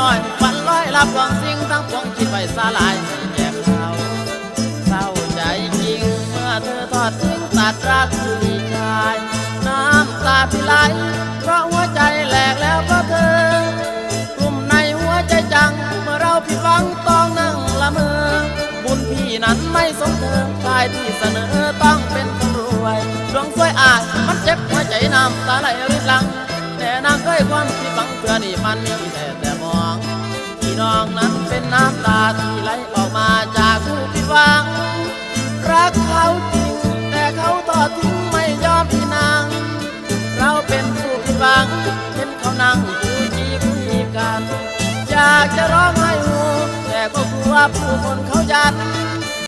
น้อยฝันลอยลับหวังสิ่งทั้งปวงคิดไปสลายให้แก่เขาเศร้าใจจริงเมื่อเธอทอดทิ้งตัดรักที่ชายน้ำตาพี่ไหลเพราะหัวใจแหลกแล้วเพราะเธอกลุ่มในหัวใจจังเมื่อเราผิดหวังต้องนั่งละเมอบุญพี่นั้นไม่สมเธอชายที่เสนอต้องเป็นคนรวยดวงสวยอายมันเจ็บหัวใจน้ำตาไหลรินหลังแต่นางเคยความผิดหวังเพื่อนี่มันมีแต่มองพี่น้องนั้นเป็นน้ำตาที่ไหลออกมาจากผู้ผิดหวังรักเขาจริงแต่เขาทอดทิ้งไม่ยอมพี่นางเราเป็นผู้ผิดหวังเห็นเขานั่งจูจีคุยกันอยากจะร้องไห้หูแต่ก็กลัวผู้คนเขายัน